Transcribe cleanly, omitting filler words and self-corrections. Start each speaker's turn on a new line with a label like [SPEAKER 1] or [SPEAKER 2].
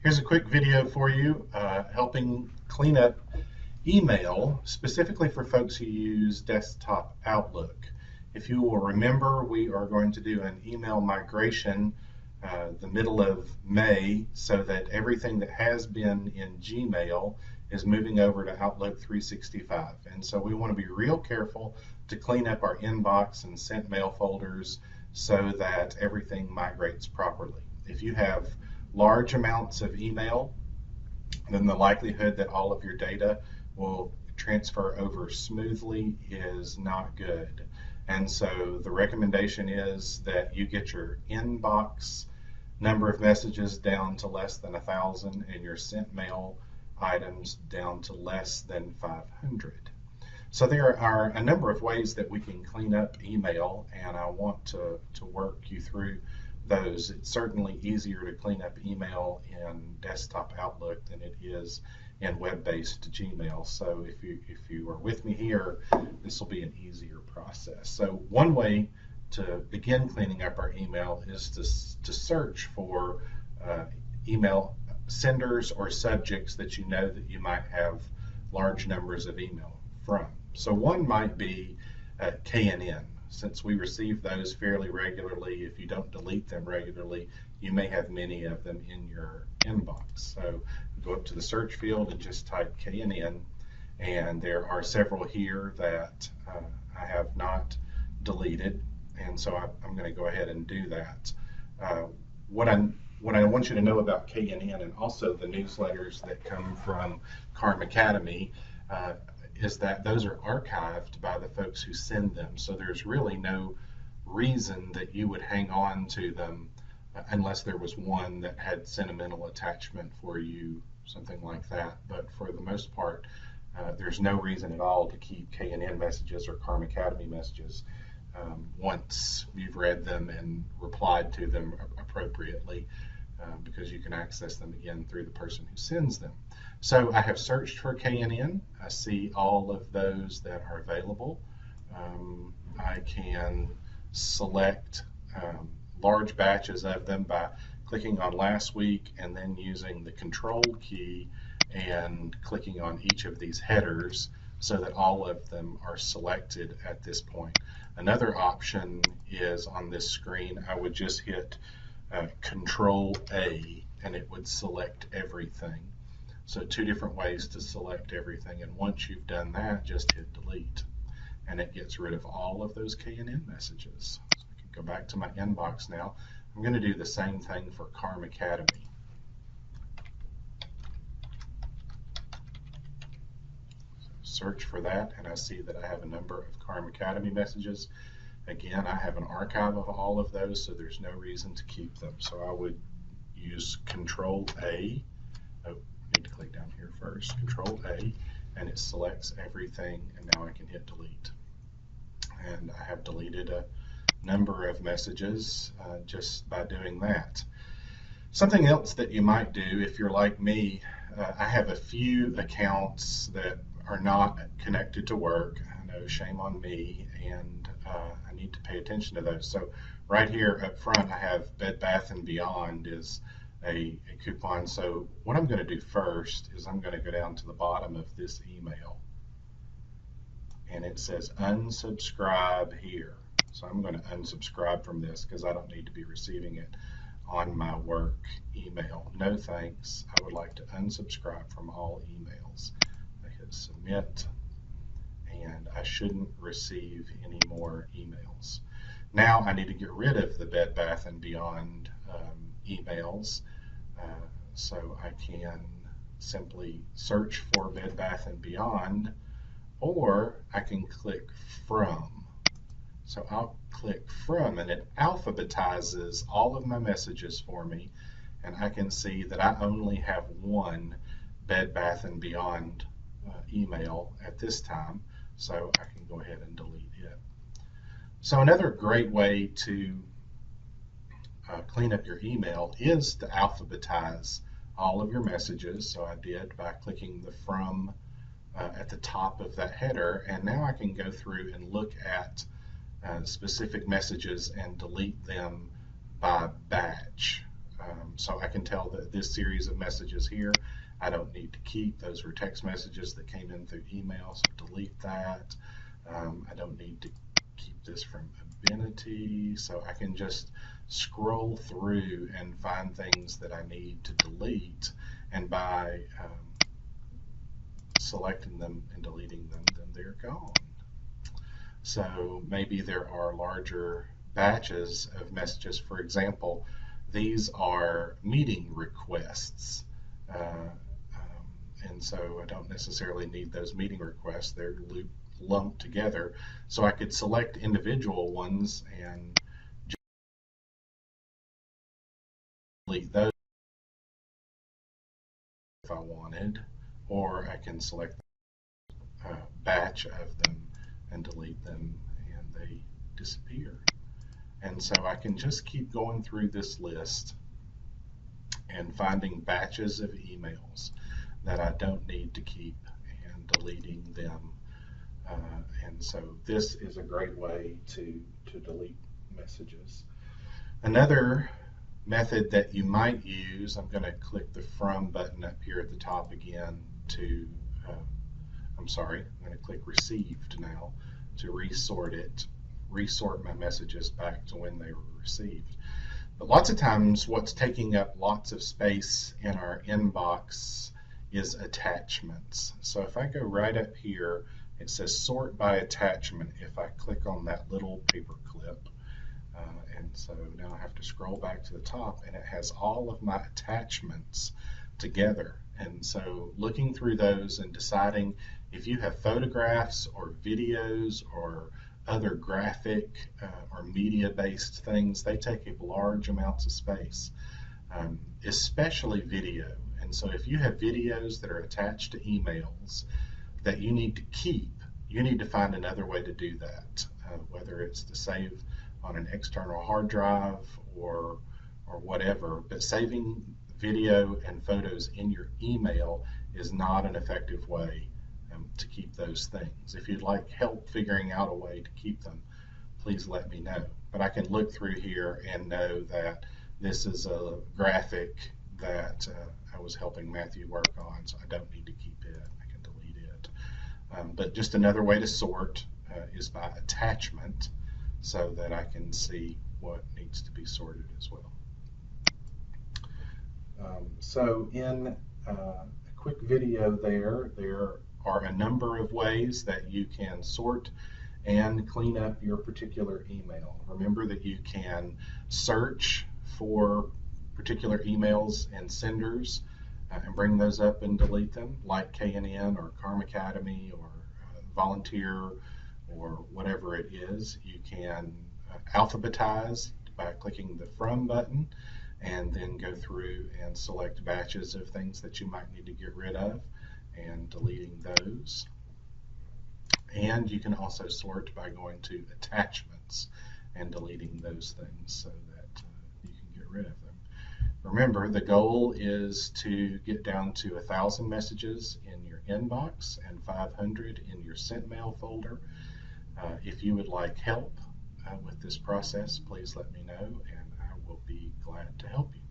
[SPEAKER 1] Here's a quick video for you helping clean up email, specifically for folks who use desktop Outlook. If you will remember, we are going to do an email migration the middle of May so that everything that has been in Gmail is moving over to Outlook 365. And so we want to be real careful to clean up our inbox and sent mail folders so that everything migrates properly. If you have large amounts of email, then the likelihood that all of your data will transfer over smoothly is not good. And so the recommendation is that you get your inbox number of messages down to less than 1,000 and your sent mail items down to less than 500. So there are a number of ways that we can clean up email, and I want to work you through those. It's certainly easier to clean up email in desktop Outlook than it is in web-based Gmail. So if you are with me here, this will be an easier process. So one way to begin cleaning up our email is to search for email senders or subjects that you know that you might have large numbers of email from. So one might be KNN. Since we receive those fairly regularly, if you don't delete them regularly, you may have many of them in your inbox. So go up to the search field and just type KNN, and there are several here that I have not deleted, and so I'm going to go ahead and do that. What I want you to know about KNN and also the newsletters that come from Carm Academy is that those are archived by the folks who send them. So there's really no reason that you would hang on to them unless there was one that had sentimental attachment for you, something like that. But for the most part, there's no reason at all to keep KNN messages or Carm Academy messages once you've read them and replied to them appropriately, because you can access them again through the person who sends them. So I have searched for KNN. I see all of those that are available. I can select large batches of them by clicking on last week and then using the control key and clicking on each of these headers so that all of them are selected at this point. Another option is on this screen, I would just hit Control A and it would select everything. So two different ways to select everything, and once you've done that, just hit delete and it gets rid of all of those KNN messages. So I can go back to my inbox now. I'm going to do the same thing for Carm Academy. Search for that and I see that I have a number of Carm Academy messages. Again, I have an archive of all of those, so there's no reason to keep them. So I would use Control A. Oh, I need to click down here first. Control A, and it selects everything, and now I can hit delete. And I have deleted a number of messages just by doing that. Something else that you might do if you're like me, I have a few accounts that are not connected to work. I know, shame on me, and I need to pay attention to those. So right here up front I have Bed Bath & Beyond is a coupon. So what I'm going to do first is I'm going to go down to the bottom of this email and it says unsubscribe here. So I'm going to unsubscribe from this because I don't need to be receiving it on my work email. No thanks. I would like to unsubscribe from all emails. I hit submit and I shouldn't receive any more emails. Now I need to get rid of the Bed Bath & Beyond emails. So I can simply search for Bed Bath & Beyond, or I can click from. So I'll click from and it alphabetizes all of my messages for me, and I can see that I only have one Bed Bath & Beyond email at this time, so I can go ahead and delete it. So another great way to clean up your email is to alphabetize all of your messages. So I did by clicking the from at the top of that header, and now I can go through and look at specific messages and delete them by batch. So I can tell that this series of messages here, I don't need to keep. Those were text messages that came in through email, so delete that. I don't need to keep this from Abenity, so I can just scroll through and find things that I need to delete, and by selecting them and deleting them, then they're gone. So maybe there are larger batches of messages. For example, these are meeting requests. And so I don't necessarily need those meeting requests. They're lumped together. So I could select individual ones and delete those if I wanted, or I can select a batch of them and delete them, and they disappear. And so I can just keep going through this list and finding batches of emails that I don't need to keep and deleting them. And so this is a great way to delete messages. Another method that you might use, I'm going to click the From button up here at the top again to, I'm going to click Received now to resort my messages back to when they were received. But lots of times what's taking up lots of space in our inbox is attachments. So if I go right up here, it says sort by attachment if I click on that little paper clip. And so now I have to scroll back to the top, and it has all of my attachments together. And so looking through those and deciding if you have photographs or videos or other graphic or media-based things, they take up large amounts of space, especially video. And so if you have videos that are attached to emails that you need to keep, you need to find another way to do that, whether it's to save on an external hard drive or whatever. But saving video and photos in your email is not an effective way to keep those things. If you'd like help figuring out a way to keep them, please let me know. But I can look through here and know that this is a graphic that I was helping Matthew work on, so I don't need to keep it. I can delete it. But just another way to sort is by attachment, so that I can see what needs to be sorted as well. So in a quick video there are a number of ways that you can sort and clean up your particular email. Remember that you can search for particular emails and senders and bring those up and delete them, like K&N or Kharm Academy or Volunteer or whatever it is. You can alphabetize by clicking the From button, and then go through and select batches of things that you might need to get rid of and deleting those. And you can also sort by going to attachments and deleting those things so that you can get rid of them. Remember, the goal is to get down to 1,000 messages in your inbox and 500 in your sent mail folder. If you would like help with this process, please let me know, and I will be glad to help you.